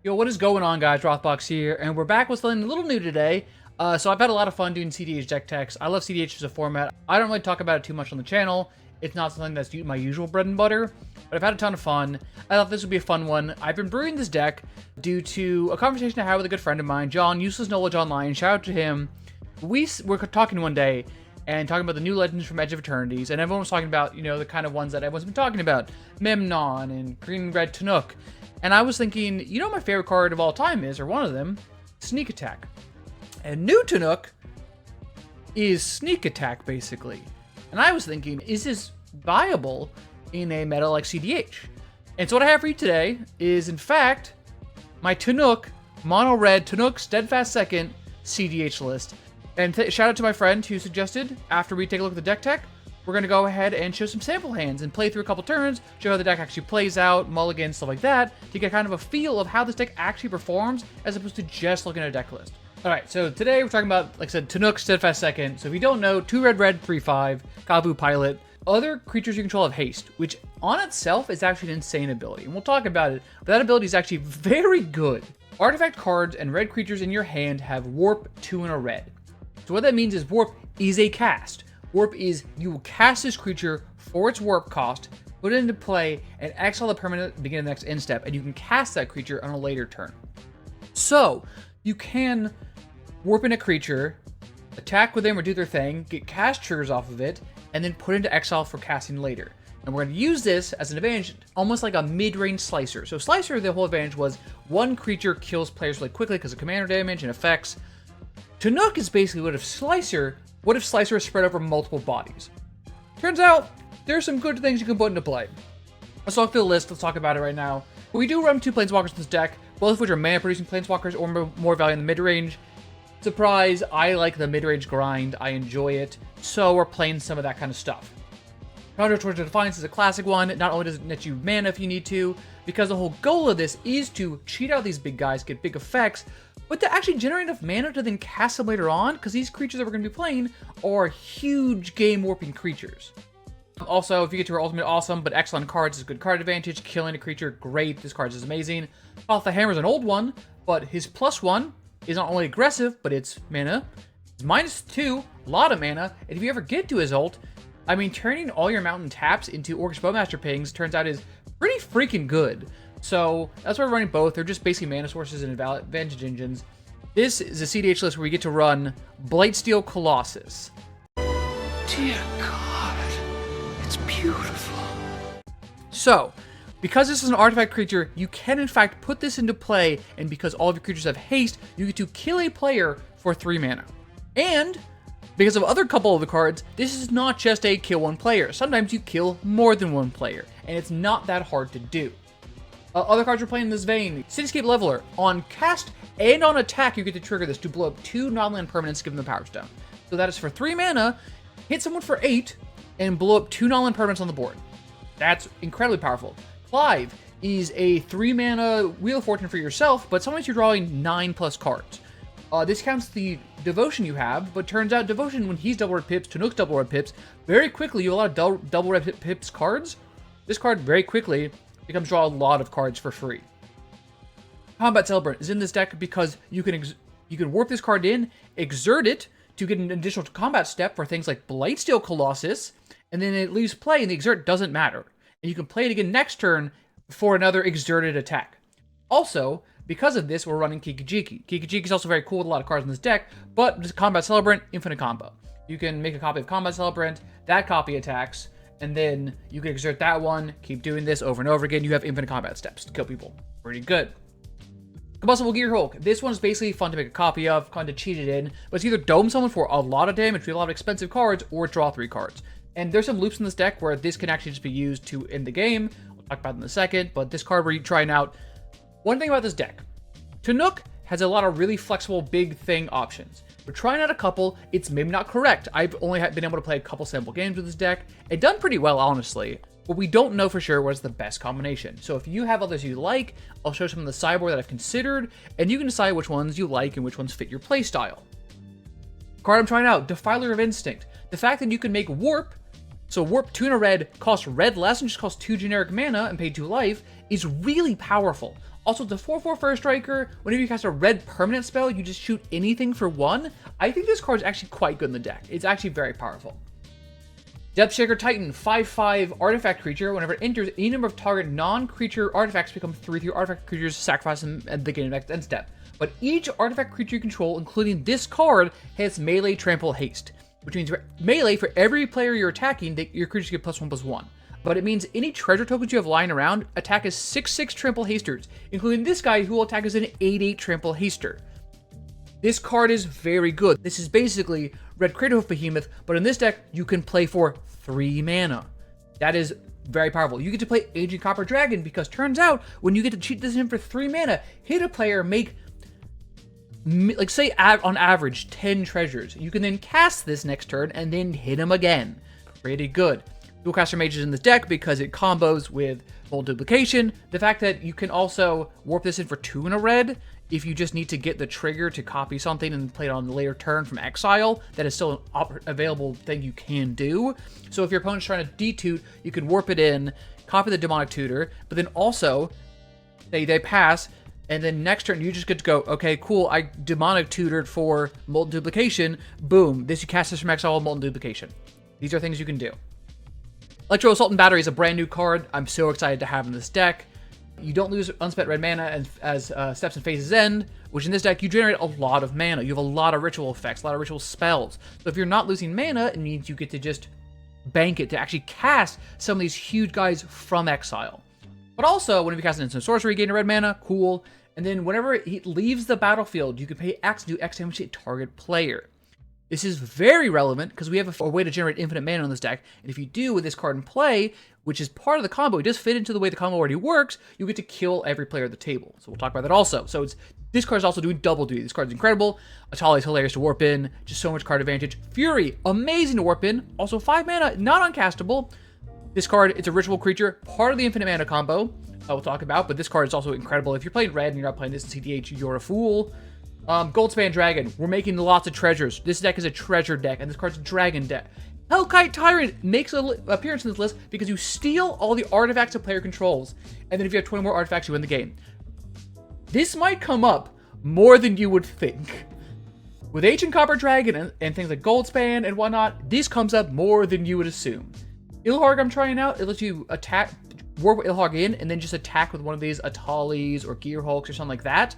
Yo, what is going on, guys? Rothbox here, and we're back with something a little new today. So I've had a lot of fun doing CEDH deck techs. I love CEDH as a format. I don't really talk about it too much on the channel. It's not something that's my usual bread and butter, but I've had a ton of fun. I thought this would be a fun one. I've been brewing this deck due to a conversation I had with a good friend of mine, John, Useless Knowledge Online. Shout out to him. We were talking one day and talking about the new legends from Edge of Eternities, and everyone was talking about, the kind of ones that everyone's been talking about. Memnon and Green-Red Tannuk. And I was thinking, my favorite card of all time is, or one of them, Sneak Attack. And new Tannuk is Sneak Attack, basically. And I was thinking, is this viable in a meta like CEDH? And so what I have for you today is, in fact, my Tannuk, Mono Red, Tannuk, Steadfast second CEDH list. And shout out to my friend who suggested, after we take a look at the deck tech, we're going to go ahead and show some sample hands and play through a couple turns, show how the deck actually plays out, mulligan, stuff like that, to get kind of a feel of how this deck actually performs, as opposed to just looking at a deck list. Alright, so today we're talking about, like I said, Tannuk, Steadfast second. So if you don't know, 2 red, 3/5, Kavu Pilot. Other creatures you control have haste, which on itself is actually an insane ability, and we'll talk about it, but that ability is actually very good. Artifact cards and red creatures in your hand have Warp 2 and a red. So what that means is Warp is a cast. Warp is you will cast this creature for its warp cost, put it into play, and exile the permanent at the beginning of the next end step, and you can cast that creature on a later turn. So you can warp in a creature, attack with them or do their thing, get cast triggers off of it, and then put into exile for casting later. And we're going to use this as an advantage, almost like a mid-range Slicer. So Slicer, the whole advantage was one creature kills players really quickly because of commander damage and effects. Tannuk is basically what if Slicer is spread over multiple bodies. Turns out, there's some good things you can put into play. Let's talk through the list, let's talk about it right now. We do run 2 Planeswalkers in this deck, both of which are mana-producing Planeswalkers or more value in the mid-range. Surprise, I like the mid-range grind, I enjoy it, so we're playing some of that kind of stuff. Counter Torch of Defiance is a classic one. Not only does it net you mana if you need to, because the whole goal of this is to cheat out these big guys, get big effects, but to actually generate enough mana to then cast them later on, because these creatures that we're going to be playing are huge game-warping creatures. Also, if you get to her ultimate, awesome, but excellent cards is good card advantage. Killing a creature, great. This card is amazing. Path the Hammer is an old one, but his +1 is not only aggressive, but it's mana. It's -2, a lot of mana, and if you ever get to his ult, turning all your mountain taps into Orcish Bowmaster pings turns out is pretty freaking good. So that's why we're running both. They're just basically mana sources and advantage engines. This is a CEDH list where we get to run Blightsteel Colossus. Dear God, it's beautiful. So, because this is an artifact creature, you can in fact put this into play, and because all of your creatures have haste, you get to kill a player for 3 mana. And because of other couple of the cards, this is not just a kill one player. Sometimes you kill more than one player, and it's not that hard to do. Other cards we're playing in this vein, Cityscape Leveler. On cast and on attack, you get to trigger this to blow up 2 non-land permanents, give them the Power Stone. So that is for 3 mana, hit someone for 8, and blow up 2 non-land permanents on the board. That's incredibly powerful. Clive is a 3 mana Wheel of Fortune for yourself, but sometimes you're drawing 9+ cards. This counts the devotion you have, but turns out devotion, when he's double red pips, Tannuk's double red pips, very quickly you have a lot of double red pips cards. This card very quickly becomes draw a lot of cards for free. Combat Celebrant is in this deck because you can warp this card in, exert it to get an additional combat step for things like Blightsteel Colossus, and then it leaves play and the exert doesn't matter. And you can play it again next turn for another exerted attack. Also, because of this, we're running Kiki-Jiki. Kiki-Jiki is also very cool with a lot of cards in this deck, but just Combat Celebrant, infinite combo. You can make a copy of Combat Celebrant, that copy attacks, and then you can exert that one, keep doing this over and over again. You have infinite combat steps to kill people. Pretty good. Combustible Gear Hulk. This one's basically fun to make a copy of, fun to cheat it in, but it's either dome someone for a lot of damage with a lot of expensive cards, or draw 3 cards. And there's some loops in this deck where this can actually just be used to end the game. We'll talk about it in a second, but this card we're trying out. One thing about this deck, Tannuk has a lot of really flexible big thing options. We're trying out a couple. It's maybe not correct. I've only been able to play a couple sample games with this deck. It done pretty well, honestly, but we don't know for sure what's the best combination. So if you have others you like, I'll show some of the sideboard that I've considered, and you can decide which ones you like and which ones fit your playstyle. Card I'm trying out, Defiler of Instinct. The fact that you can make Warp So warp 2 and a red, cost red less and just cost 2 generic mana and pay 2 life, is really powerful. Also, the 4/4 First Striker, whenever you cast a red permanent spell, you just shoot anything for 1. I think this card is actually quite good in the deck. It's actually very powerful. Depth Shaker Titan, 5/5 artifact creature. Whenever it enters, any number of target non-creature artifacts become 3/3 artifact creatures, sacrifice them at the beginning of next end step. But each artifact creature you control, including this card, has melee, trample, haste. Which means melee, for every player you're attacking, your creatures get +1/+1. But it means any treasure tokens you have lying around attack as 6/6 trample hasters, including this guy who will attack as an 8/8 trample haster. This card is very good. This is basically Red Craterhoof Behemoth, but in this deck, you can play for 3 mana. That is very powerful. You get to play Ancient Copper Dragon because turns out when you get to cheat this in for 3 mana, hit a player, make, like say on average 10 treasures. You can then cast this next turn and then hit him again. Pretty good. Dualcaster Mage is in this deck because it combos with Bold Duplication. The fact that you can also warp this in for 2 and a red if you just need to get the trigger to copy something and play it on the later turn from exile, that is still an available thing you can do. So if your opponent's trying to detute, you can warp it in, copy the Demonic Tutor, but then also they pass, and then next turn you just get to go, okay, cool, I Demonic Tutored for Molten Duplication, boom, this you cast this from exile, Molten Duplication. These are things you can do. Electro Assault and Battery is a brand new card I'm so excited to have in this deck. You don't lose unspent red mana as steps and phases end, which in this deck you generate a lot of mana. You have a lot of ritual effects, a lot of ritual spells. So if you're not losing mana, it means you get to just bank it to actually cast some of these huge guys from exile. But also, whenever you cast an instant sorcery, gain a red mana, cool. And then whenever he leaves the battlefield, you can pay X and do X damage to a target player. This is very relevant because we have a way to generate infinite mana on this deck, and if you do with this card in play, which is part of the combo, it does fit into the way the combo already works, you get to kill every player at the table. So we'll talk about that also. So this card is also doing double duty. This card is incredible. Atali is hilarious to warp in, just so much card advantage. Fury, amazing to warp in, also 5 mana, not uncastable. This card, it's a ritual creature, part of the infinite mana combo I will talk about, but this card is also incredible. If you're playing red and you're not playing this in CEDH, you're a fool. Goldspan Dragon, we're making lots of treasures. This deck is a treasure deck, and this card's a dragon deck. Hellkite Tyrant makes an appearance in this list because you steal all the artifacts a player controls, and then if you have 20 more artifacts, you win the game. This might come up more than you would think. With Ancient Copper Dragon and things like Goldspan and whatnot, this comes up more than you would assume. Ilharg I'm trying out, it lets you attack, warp Ilharg in, and then just attack with one of these Atalis or Gearhulks or something like that.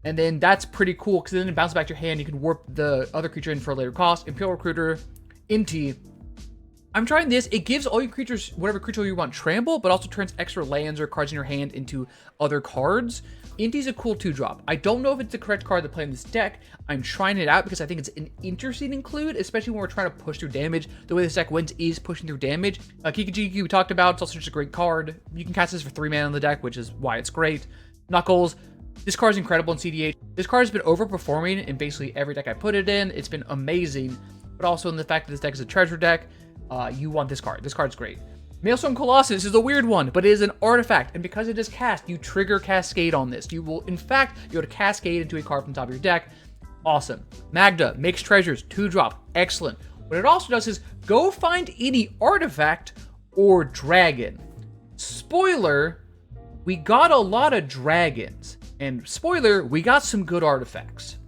And then that's pretty cool, because then it bounces back to your hand, you can warp the other creature in for a later cost. Imperial Recruiter, Inti. I'm trying this, it gives all your creatures, whatever creature you want, trample, but also turns extra lands or cards in your hand into other cards. Inti's a cool 2-drop. I don't know if it's the correct card to play in this deck. I'm trying it out because I think it's an interesting include, especially when we're trying to push through damage. The way this deck wins is pushing through damage. Kikijiki we talked about, it's also just a great card. You can cast this for 3 mana on the deck, which is why it's great. Knuckles. This card is incredible in CEDH. This card has been overperforming in basically every deck I put it in. It's been amazing, but also in the fact that this deck is a treasure deck, you want this card. This card's great. Maelstrom Colossus is a weird one, but it is an artifact, and because it is cast, you trigger Cascade on this. You will, in fact, be able to Cascade into a card from the top of your deck. Awesome. Magda makes treasures, 2-drop, excellent. What it also does is go find any artifact or dragon. Spoiler, we got a lot of dragons. And spoiler, we got some good artifacts.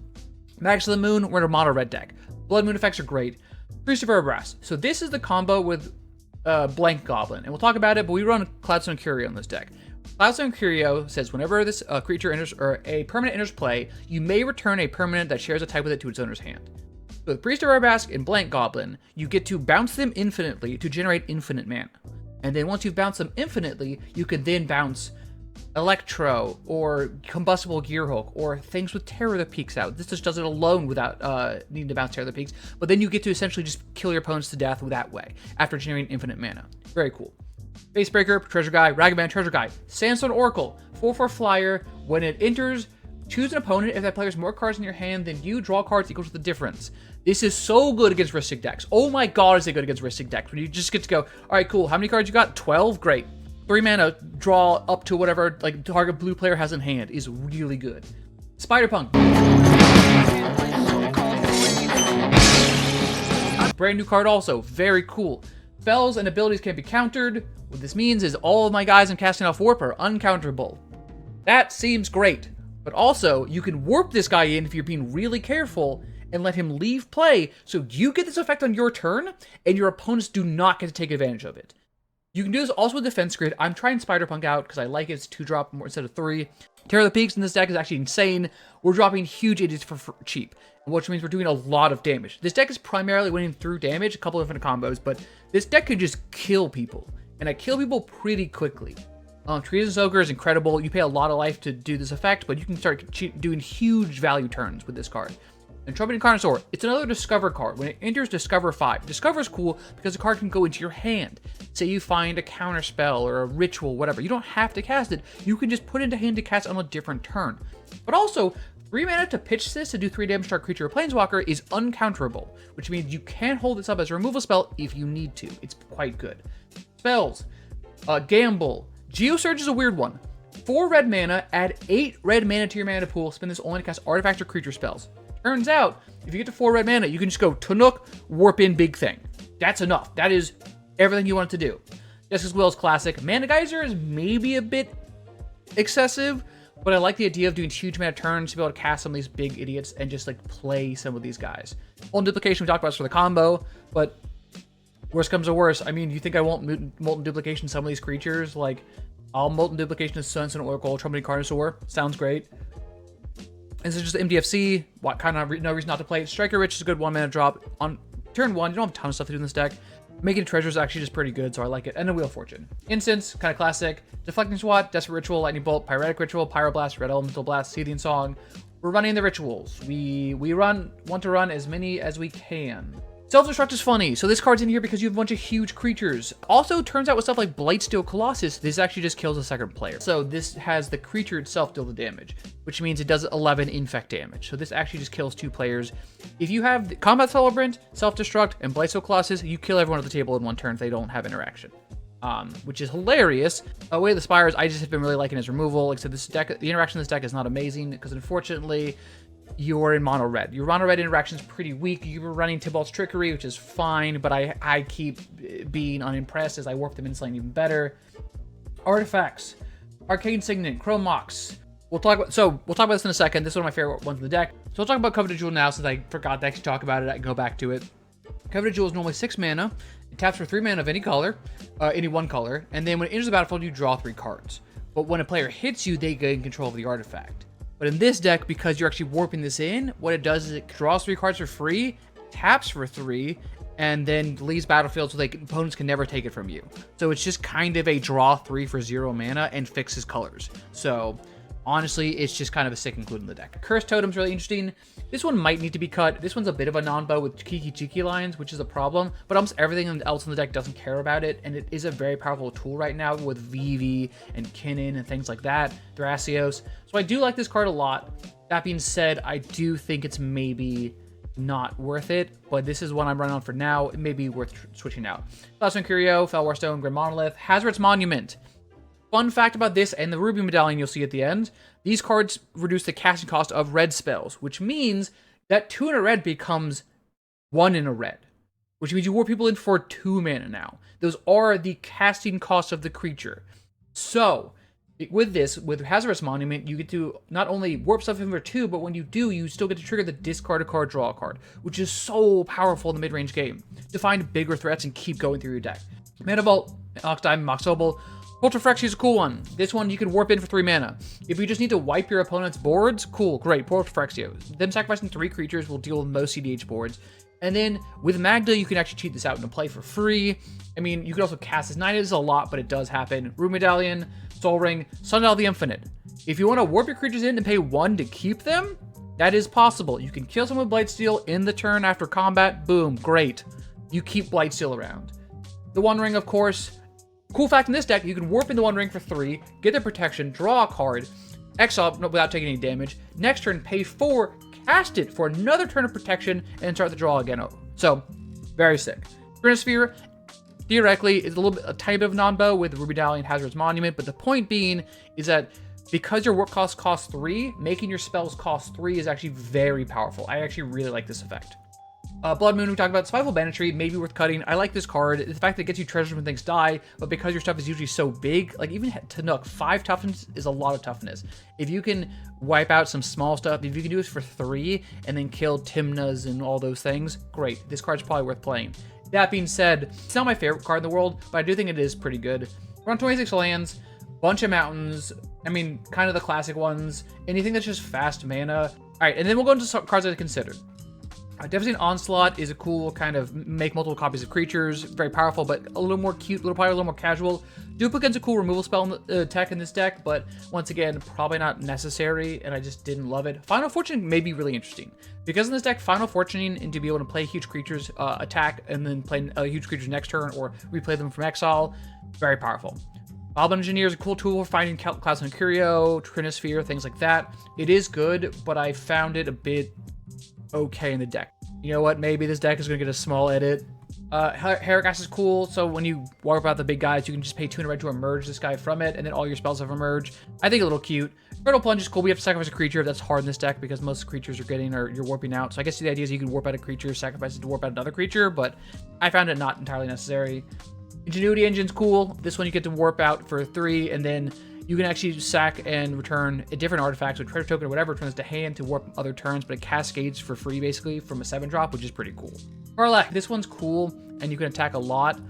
Mags of the Moon, we're in a mono red deck. Blood Moon effects are great. Priest of Erebras. So this is the combo with Blank Goblin. And we'll talk about it, but we run Cloudstone Curio in this deck. Cloudstone Curio says whenever this creature enters, or a permanent enters play, you may return a permanent that shares a type with it to its owner's hand. So with Priest of Erebras and Blank Goblin, you get to bounce them infinitely to generate infinite mana. And then once you've bounced them infinitely, you can then bounce Electro, or Combustible Gearhulk, or things with Terror that peeks out. This just does it alone without needing to bounce Terror that peeks, but then you get to essentially just kill your opponents to death that way, after generating infinite mana. Very cool. Facebreaker, Treasure Guy, Ragavan, Treasure Guy. Sandstone Oracle, 4/4 flyer. When it enters, choose an opponent. If that player has more cards in your hand than you, draw cards equal to the difference. This is so good against Ristic decks. Oh my god, is it good against Ristic decks, when you just get to go, alright, cool, how many cards you got? 12? Great. 3 mana, draw up to whatever like target blue player has in hand is really good. Spider-Punk. Brand new card also, very cool. Spells and abilities can't be countered. What this means is all of my guys I'm casting off warp are uncounterable. That seems great, but also you can warp this guy in if you're being really careful and let him leave play, so you get this effect on your turn, and your opponents do not get to take advantage of it. You can do this also with Defense Grid. I'm trying Spider-Punk out because I like it. It's 2-drop more instead of 3. Terror of the Peaks in this deck is actually insane. We're dropping huge idiots for cheap, which means we're doing a lot of damage. This deck is primarily winning through damage, a couple of different combos, but this deck can just kill people, and I kill people pretty quickly. Treasonous Ogre is incredible. You pay a lot of life to do this effect, but you can start doing huge value turns with this card. And Trumpeting Carnosaur, it's another Discover card. When it enters Discover 5, Discover is cool because the card can go into your hand. Say you find a counter spell or a ritual, whatever. You don't have to cast it. You can just put it into hand to cast on a different turn. But also, 3 mana to pitch this to do 3 damage to our creature or planeswalker is uncounterable, which means you can hold this up as a removal spell if you need to. It's quite good. Spells, Gamble. Geosurge is a weird one. 4 red mana, add 8 red mana to your mana pool, spend this only to cast artifacts or creature spells. Turns out, if you get to 4 red mana, you can just go Tannuk, warp in big thing. That's enough. That is everything you want it to do. Jessica's Will is classic. Mana Geyser is maybe a bit excessive, but I like the idea of doing huge amount of turns to be able to cast some of these big idiots and just like play some of these guys. Molten Duplication we talked about is for the combo, but worst comes to worst. I mean, you think I won't Molten Duplication some of these creatures? Like, I'll Molten Duplication of Sunset Oracle, Trumpeting Carnosaur. Sounds great. And this is just MDFC. What kind of no reason not to play it. Striker Rich is a good 1 mana drop. On turn 1, you don't have a ton of stuff to do in this deck. Making Treasure is actually just pretty good, so I like it. And then Wheel of Fortune. Instance, kind of classic. Deflecting Swat, Desperate Ritual, Lightning Bolt, Pyretic Ritual, Pyroblast, Red Elemental Blast, Seething Song. We're running the rituals. We want to run as many as we can. Self-Destruct is funny, so this card's in here because you have a bunch of huge creatures. Also, turns out with stuff like Blightsteel Colossus, this actually just kills a second player. So this has the creature itself deal the damage, which means it does 11 infect damage. So this actually just kills 2 players. If you have the Combat Celebrant, Self-Destruct, and Blightsteel Colossus, you kill everyone at the table in 1 turn if they don't have interaction. Which is hilarious. Way of the Spires, I just have been really liking his removal. Like I said, this deck, the interaction in this deck is not amazing because unfortunately, you're in mono red. Your mono red interaction is pretty weak. You were running Tybalt's Trickery, which is fine, but I keep being unimpressed as I warp them into something even better. Artifacts, Arcane Signet, Chrome Mox. We'll talk about this in a second. This is one of my favorite ones in the deck. So we'll talk about Coveted Jewel now since I forgot to actually talk about it. I can go back to it. Coveted Jewel is normally 6 mana. It taps for 3 mana of any color, any 1 color, and then when it enters the battlefield, you draw 3 cards. But when a player hits you, they gain control of the artifact. But in this deck, because you're actually warping this in, what it does is it draws 3 cards for free, taps for 3, and then leaves battlefield so opponents can never take it from you. So it's just kind of a draw 3 for 0 mana and fixes colors. So honestly, it's just kind of a sick include in the deck. Cursed Totem's really interesting. This one might need to be cut. This one's a bit of a non-bow with Kiki Chiki lines, which is a problem, but almost everything else in the deck doesn't care about it, and it is a very powerful tool right now with Vivi and Kinnan and things like that, Thrasios. So I do like this card a lot. That being said, I do think it's maybe not worth it, but this is one I'm running on for now. It may be worth switching out. Last one, Curio, Felwarstone, Grim Monolith, Hazard's Monument. Fun fact about this and the Ruby Medallion you'll see at the end, these cards reduce the casting cost of red spells, which means that 2 in a red becomes 1 in a red, which means you warp people in for 2 mana now. Those are the casting costs of the creature. So, with this, with Hazardous Monument, you get to not only warp stuff in for 2, but when you do, you still get to trigger the discard a card, draw a card, which is so powerful in the mid-range game to find bigger threats and keep going through your deck. Mana Vault, Ox Diamond, Mox Opal. Ultra Phyrexia is a cool one. This one you can warp in for 3 mana. If you just need to wipe your opponent's boards, cool, great, Ultra Phyrexia. Them sacrificing 3 creatures will deal with most CDH boards. And then with Magda, you can actually cheat this out into play for free. I mean, you can also cast this 9. It is a lot, but it does happen. Ruby Medallion, Soul Ring, Sundial of the Infinite. If you want to warp your creatures in and pay 1 to keep them, that is possible. You can kill someone with Blightsteel in the turn after combat. Boom, great. You keep Blightsteel around. The One Ring, of course. Cool fact in this deck, you can warp into 1 ring for 3, get their protection, draw a card, exile without taking any damage. Next turn, pay 4, cast it for another turn of protection, and start the draw again. So, very sick. Grinosphere, theoretically, is a tiny bit of non-bow with Ruby Medallion and Hazard's Monument, but the point being is that because your warp costs 3, making your spells cost 3 is actually very powerful. I actually really like this effect. Blood Moon, we talked about. Spiteful Banditry, maybe worth cutting. I like this card. The fact that it gets you treasures when things die, but because your stuff is usually so big, like even Tannuk, 5 toughness is a lot of toughness. If you can wipe out some small stuff, if you can do this for 3 and then kill Timnas and all those things, great. This card's probably worth playing. That being said, it's not my favorite card in the world, but I do think it is pretty good. We're on 26 lands, bunch of mountains. I mean, kind of the classic ones. Anything that's just fast mana. All right, and then we'll go into some cards that I considered. Devastating Onslaught is a cool kind of make multiple copies of creatures. Very powerful, but a little more cute, probably a little more casual. Duplicate's a cool removal spell in the tech in this deck, but once again, probably not necessary, and I just didn't love it. Final Fortune may be really interesting. Because in this deck, Final Fortuning and to be able to play huge creatures, attack, and then play huge creatures next turn, or replay them from exile, very powerful. Goblin Engineer is a cool tool for finding Clouds and Curio, Trinisphere, things like that. It is good, but I found it a bit okay in the deck. You know what? Maybe this deck is going to get a small edit. Heracast is cool, so when you warp out the big guys, you can just pay 2 and a red to emerge this guy from it, and then all your spells have emerge. I think a little cute. Fertile Plunge is cool. We have to sacrifice a creature. That's hard in this deck because most creatures you're warping out. So I guess the idea is you can warp out a creature, sacrifice it to warp out another creature, but I found it not entirely necessary. Ingenuity Engine's cool. This one you get to warp out for 3, and then you can actually sack and return a different artifact, so treasure token or whatever, turns to hand to warp other turns, but it cascades for free basically from a 7-drop, which is pretty cool. Karlach, this one's cool, and you can attack a lot.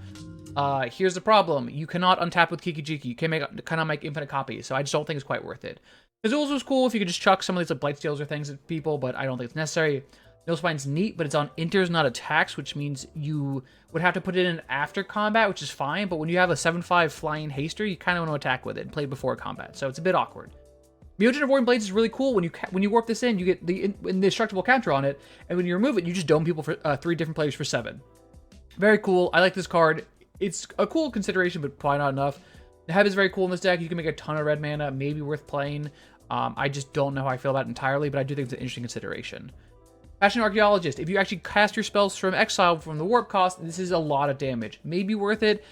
Here's the problem. You cannot untap with Kiki Jiki. You cannot make infinite copies, so I just don't think it's quite worth it. Kazuls was cool if you could just chuck some of these like Blightsteals or things at people, but I don't think it's necessary. Millspine's neat, but it's on inters, not attacks, which means you would have to put it in after combat, which is fine, but when you have a 7/5 flying haster, you kind of want to attack with it and play before combat, so it's a bit awkward. Mutant Avoiding Blades is really cool. When you warp this in, you get the indestructible counter on it, and when you remove it, you just dome people for 3 different players for 7. Very cool. I like this card. It's a cool consideration, but probably not enough. The Heb is very cool in this deck. You can make a ton of red mana, maybe worth playing. I just don't know how I feel about it entirely, but I do think it's an interesting consideration. Passionate Archaeologist. If you actually cast your spells from exile from the warp cost, this is a lot of damage. Maybe worth it.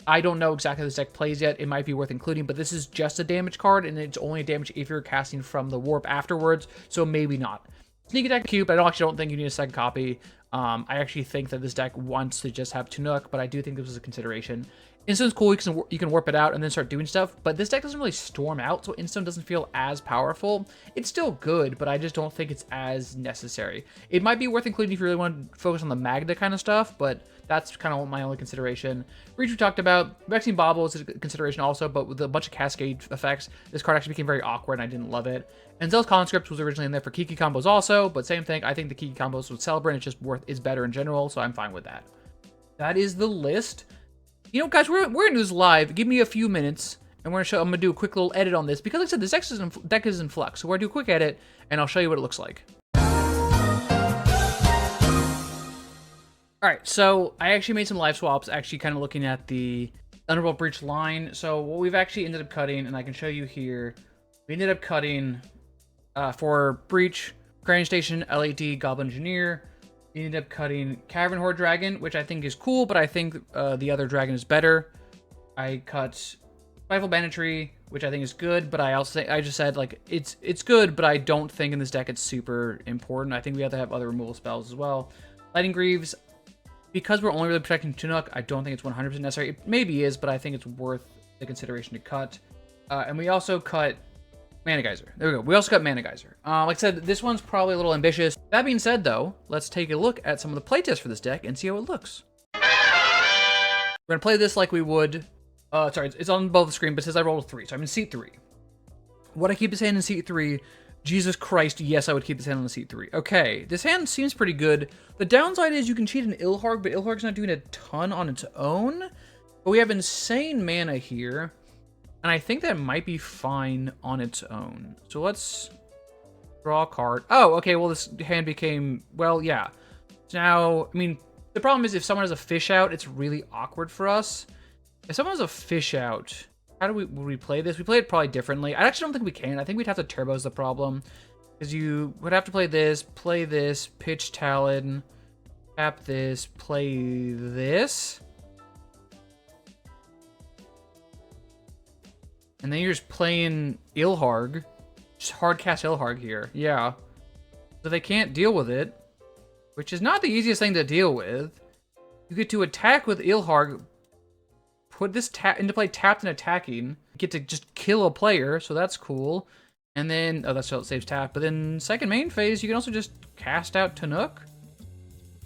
I don't know exactly how this deck plays yet. It might be worth including, but this is just a damage card, and it's only a damage if you're casting from the warp afterwards, so maybe not. Sneak Attack cute, but I actually don't think you need a second copy. I actually think that this deck wants to just have Tannuk, but I do think this was a consideration. Instone's cool, you can warp it out and then start doing stuff, but this deck doesn't really storm out, so Instone doesn't feel as powerful. It's still good, but I just don't think it's as necessary. It might be worth including if you really want to focus on the Magda kind of stuff, but that's kind of my only consideration. Breach we talked about. Vexing Bauble is a consideration also, but with a bunch of cascade effects, this card actually became very awkward and I didn't love it. And Zell's Conscript was originally in there for Kiki combos also, but same thing. I think the Kiki combos with Celebrant is better in general, so I'm fine with that. That is the list. You know, guys, we're gonna do this live. Give me a few minutes, and I'm gonna do a quick little edit on this because, like I said, this deck is in flux. So we're gonna do a quick edit, and I'll show you what it looks like. All right, so I actually made some live swaps, actually kind of looking at the Underworld Breach line. So what we've actually ended up cutting, and I can show you here, we ended up cutting for Breach, Crane Station, LAD, Goblin Engineer. We ended up cutting Cavern Horde Dragon, which I think is cool, but I think the other dragon is better. I cut Spiteful Banditry, which I think is good, but I just said like it's good, but I don't think in this deck it's super important. I think we have to have other removal spells as well. Lightning Greaves, because we're only really protecting Tannuk, I don't think it's 100% necessary. It maybe is, but I think it's worth the consideration to cut. And we also cut Mana Geyser. There we go. We also got Mana Geyser. Like I said, this one's probably a little ambitious. That being said, though, let's take a look at some of the playtests for this deck and see how it looks. We're going to play this like we would... sorry, it's on both the screen, but it says I rolled a 3, so I'm in seat 3. Would I keep this hand in seat 3? Jesus Christ, yes, I would keep this hand on the seat 3. Okay, this hand seems pretty good. The downside is you can cheat an Ilharg, but Ilharg's not doing a ton on its own. But we have insane mana here. And I think that might be fine on its own. So let's draw a card. Oh, okay, well, this hand became... Well, yeah. Now, I mean, the problem is if someone has a fish out, it's really awkward for us. If someone has a fish out, how would we play this? We play it probably differently. I actually don't think we can. I think we'd have to turbo is the problem. Because you would have to play this, pitch Talon, tap this, play this. And then you're just playing Ilharg. Just hard cast Ilharg here. Yeah. So they can't deal with it. which is not the easiest thing to deal with. You get to attack with Ilharg, put this into play tapped and attacking. You get to just kill a player, so that's cool. And then, oh, that's how it saves tap. But then second main phase, you can also just cast out Tannuk.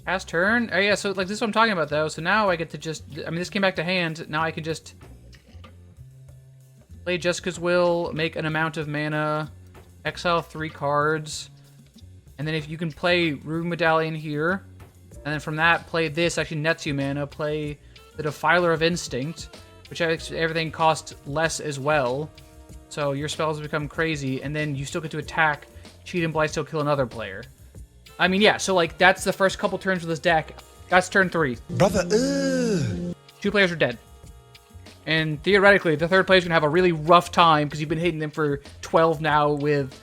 Pass turn. Oh yeah, so like this is what I'm talking about though. So now I get to just, I mean, this came back to hand. Now I can just play Jessica's Will, make an amount of mana, exile 3 cards, and then if you can play Ruby Medallion here, and then from that play this, actually nets you mana, play the Defiler of Instinct, which everything costs less as well. So your spells become crazy, and then you still get to attack, cheat, and blight still kill another player. I mean, yeah, so like that's the first couple turns of this deck. That's turn 3. Brother, 2 players are dead. And theoretically, the third player's gonna have a really rough time because you've been hitting them for 12 now with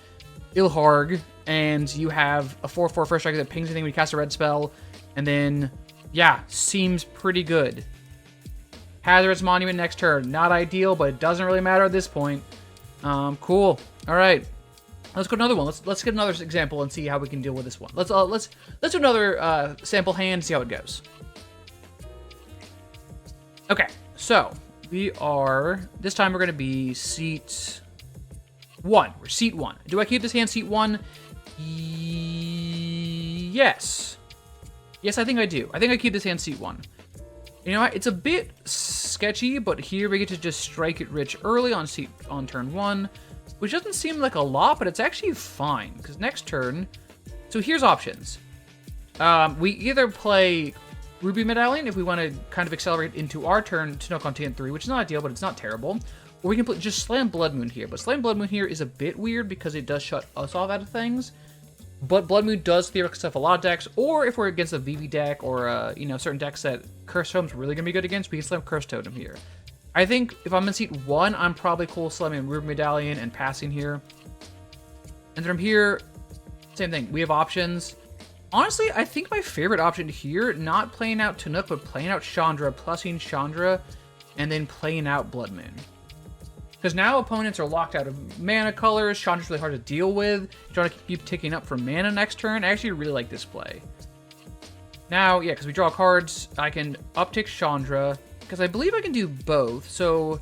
Ilharg, and you have a 4/4 first striker that pings anything when you cast a red spell, and then, yeah, seems pretty good. Hazardous Monument next turn. Not ideal, but it doesn't really matter at this point. Cool. All right. Let's go to another one. Let's get another example and see how we can deal with this one. Let's do another sample hand and see how it goes. Okay, so we are this time we're gonna be seat 1. We're seat 1. Do I keep this hand seat 1? Yes. Yes, I think I do. I think I keep this hand seat 1. You know what? It's a bit sketchy, but here we get to just strike it rich early on turn 1. Which doesn't seem like a lot, but it's actually fine, because next turn... So here's options. We either play Ruby Medallion if we want to kind of accelerate into our turn to Tannuk on TN3, which is not ideal, but it's not terrible. Or we can just slam Blood Moon here. But slam Blood Moon here is a bit weird because it does shut us off out of things. But Blood Moon does theoretically stuff a lot of decks, or if we're against a VV deck or, you know, certain decks that Curse Totem's really going to be good against, we can slam Curse Totem here. I think if I'm in seat 1, I'm probably cool slamming Ruby Medallion and passing here. And from here, same thing. We have options. Honestly, I think my favorite option here, not playing out Tannuk, but playing out Chandra, plusing Chandra, and then playing out Blood Moon. Because now opponents are locked out of mana colors. Chandra's really hard to deal with. You want to keep ticking up for mana next turn. I actually really like this play. Now, yeah, because we draw cards, I can uptick Chandra. Because I believe I can do both. So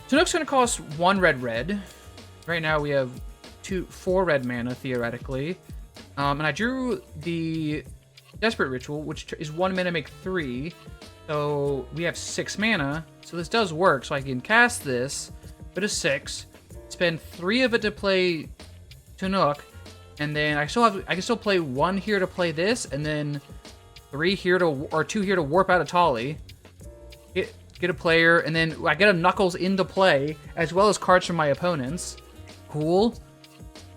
Tannuk's going to cost 1 red. Right now we have 4 red mana, theoretically. And I drew the Desperate Ritual, which is 1 mana, make 3. So we have 6 mana. So this does work. So I can cast this, put a 6, spend 3 of it to play Tannuk, and then I can still play 1 here to play this, and then 3 here or 2 here to warp out a Tali. Get a player, and then I get a Knuckles into play, as well as cards from my opponents. Cool.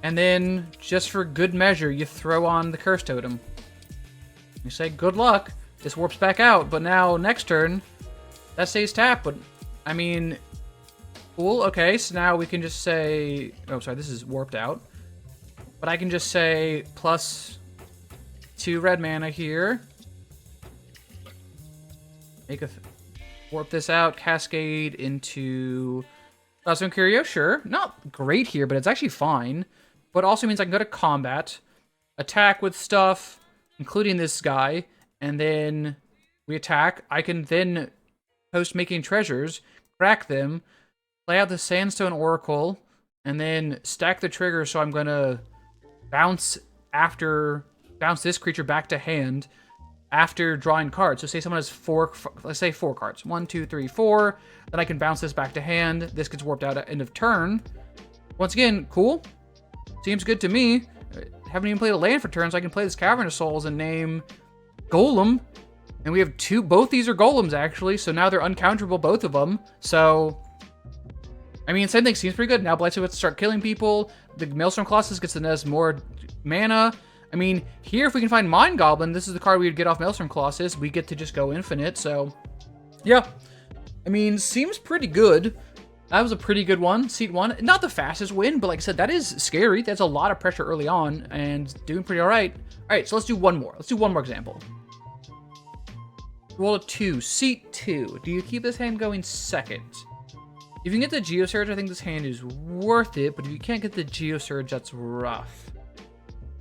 And then, just for good measure, you throw on the Curse Totem. You say, good luck. This warps back out, but now, next turn, that stays tapped, but, I mean, cool, okay, so now we can just say, oh, sorry, this is warped out. But I can just say, plus 2 red mana here. Warp this out, cascade into Plasma Curio, sure. Not great here, but it's actually fine. But also means I can go to combat, attack with stuff, including this guy, and then we attack. I can then post Making Treasures, crack them, play out the Sandstone Oracle, and then stack the trigger, so I'm going to bounce this creature back to hand after drawing cards. So say someone has 4, let's say 4 cards. 1, 2, 3, 4. Then I can bounce this back to hand. This gets warped out at end of turn. Once again, cool. Seems good to me. Haven't even played a land for turn, so I can play this Cavern of Souls and name Golem. And we have both these are Golems, actually. So now they're uncounterable, both of them. So, I mean, same thing seems pretty good. Now Blightstone gets to start killing people. The Maelstrom Colossus gets to nest more mana. I mean, here, if we can find Mind Goblin, this is the card we would get off Maelstrom Colossus. We get to just go infinite, so... Yeah. I mean, seems pretty good. That was a pretty good one. Seat 1. Not the fastest win, but like I said, that is scary. That's a lot of pressure early on, and doing pretty alright. Alright, so let's do one more. Let's do one more example. Roll a 2. Seat 2. Do you keep this hand going second? If you can get the Geosurge, I think this hand is worth it, but if you can't get the Geosurge, that's rough.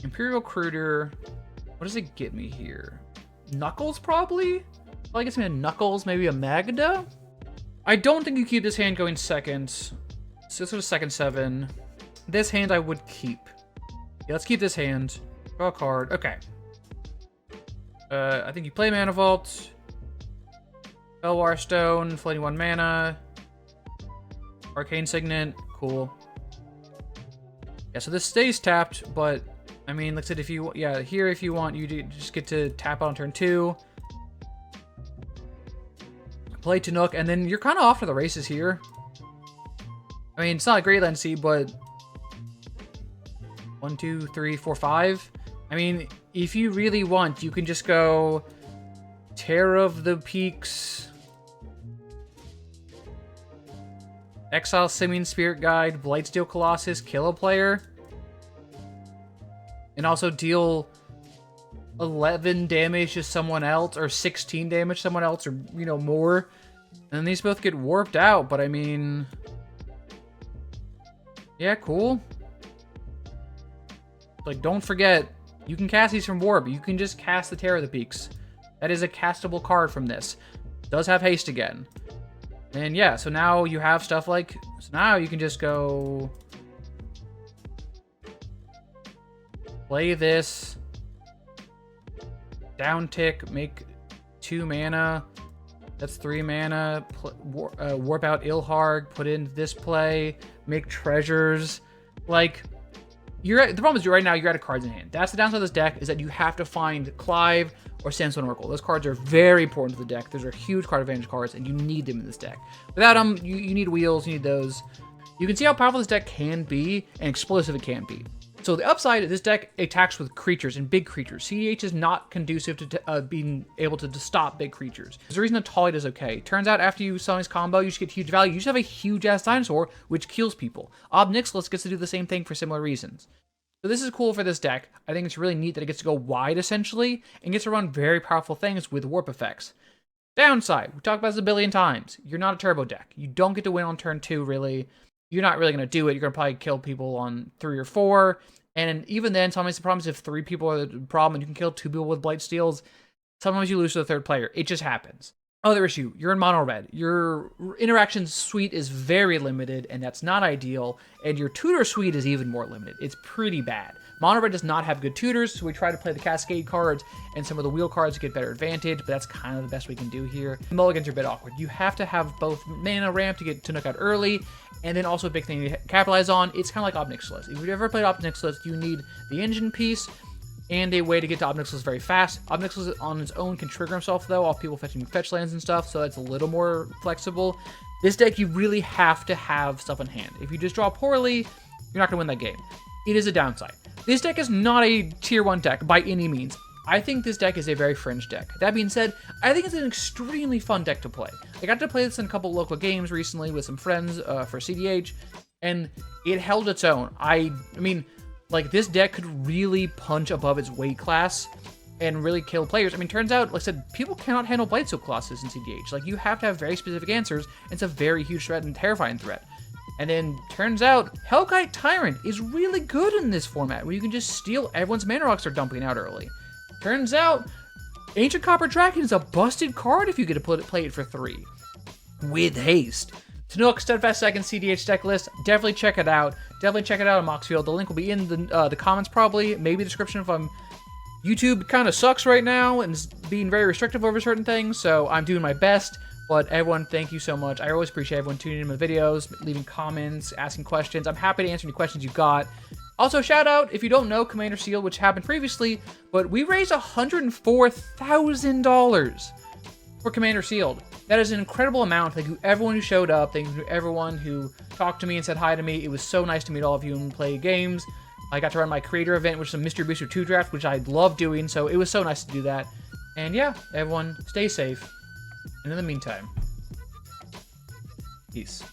Imperial Cruider. What does it get me here? Knuckles, probably? Probably gets me a Knuckles, maybe a Magda? I don't think you keep this hand going second. So this was second 7. This hand I would keep. Yeah, let's keep this hand. Draw a card. Okay. I think you play Mana Vault. Belwar Stone, floating 1 mana. Arcane Signet, cool. Yeah, so this stays tapped, but I mean, like I said, if you, yeah, here if you want, you just get to tap out on turn 2. Play Tannuk, and then you're kind of off to the races here. I mean, it's not a great Lency, but 1, 2, 3, 4, 5. I mean, if you really want, you can just go Tear of the Peaks, Exile Simian Spirit Guide, Blightsteel Colossus, kill a player, and also deal 11 damage to someone else, or 16 damage to someone else, or, you know, more. And then these both get warped out, but I mean, yeah, cool. Like, don't forget, you can cast these from Warp. You can just cast the Tear of the Peaks. That is a castable card from this. Does have haste again. And yeah, so now you have stuff like, so now you can just go play this, down tick, make 2 mana. That's 3 mana. Warp out Ilharg, put in this play, make treasures. Like, the problem is right now you're out of cards in hand. That's the downside of this deck, is that you have to find Clive or Sandstone Oracle. Those cards are very important to the deck. Those are huge card advantage cards, and you need them in this deck. Without them, you need wheels, you need those. You can see how powerful this deck can be and explosive it can be. So the upside is this deck attacks with creatures and big creatures. CEDH is not conducive to being able to stop big creatures. There's a reason that Tolly does okay. Turns out after you summon this combo, you just get huge value. You just have a huge-ass dinosaur, which kills people. Ob Nixilis gets to do the same thing for similar reasons. So this is cool for this deck. I think it's really neat that it gets to go wide, essentially, and gets to run very powerful things with warp effects. Downside, we talked about this a billion times. You're not a turbo deck. You don't get to win on turn 2, really. You're not really going to do it. You're going to probably kill people on 3 or 4. And even then, sometimes the problem is if 3 people are the problem and you can kill 2 people with Blight Steels, sometimes you lose to the 3rd player. It just happens. Other issue, you're in mono red. Your interaction suite is very limited, and that's not ideal. And your tutor suite is even more limited. It's pretty bad. Mono red does not have good tutors, so we try to play the Cascade cards and some of the wheel cards to get better advantage, but that's kind of the best we can do here. Mulligans are a bit awkward. You have to have both mana ramp to get Tannuk out early, and then also a big thing to capitalize on. It's kind of like Ob Nixilis. If you've ever played Ob Nixilis, you need the engine piece and a way to get to Ob Nixilis very fast. Ob Nixilis on its own can trigger himself, though, while people fetching fetch lands and stuff, so that's a little more flexible. This deck, you really have to have stuff in hand. If you just draw poorly, you're not going to win that game. It is a downside. This deck is not a tier 1 deck by any means. I think this deck is a very fringe deck. That being said, I think it's an extremely fun deck to play. I got to play this in a couple local games recently with some friends for CDH, and it held its own. I mean, like, this deck could really punch above its weight class and really kill players. I mean, turns out, like I said, people cannot handle Blightsteel Colossus in CDH. Like, you have to have very specific answers, and it's a very huge threat and terrifying threat. And then, turns out, Hellkite Tyrant is really good in this format, where you can just steal everyone's mana rocks they're dumping out early. Turns out, Ancient Copper Dragon is a busted card if you get to play it for 3. With haste. Tannuk, Steadfast second CDH deck list. Definitely check it out. Definitely check it out on Moxfield. The link will be in the comments probably. Maybe the description if I'm... YouTube kind of sucks right now and is being very restrictive over certain things, so I'm doing my best. But everyone, thank you so much. I always appreciate everyone tuning in my videos, leaving comments, asking questions. I'm happy to answer any questions you've got. Also, shout out, if you don't know, Commander Seal, which happened previously, but we raised $104,000 for Commander Sealed. That is an incredible amount. Thank you everyone who showed up. Thank you to everyone who talked to me and said hi to me. It was so nice to meet all of you and play games. I got to run my creator event, which is a Mystery Booster 2 draft, which I love doing, so it was so nice to do that. And yeah, everyone, stay safe. And in the meantime, peace.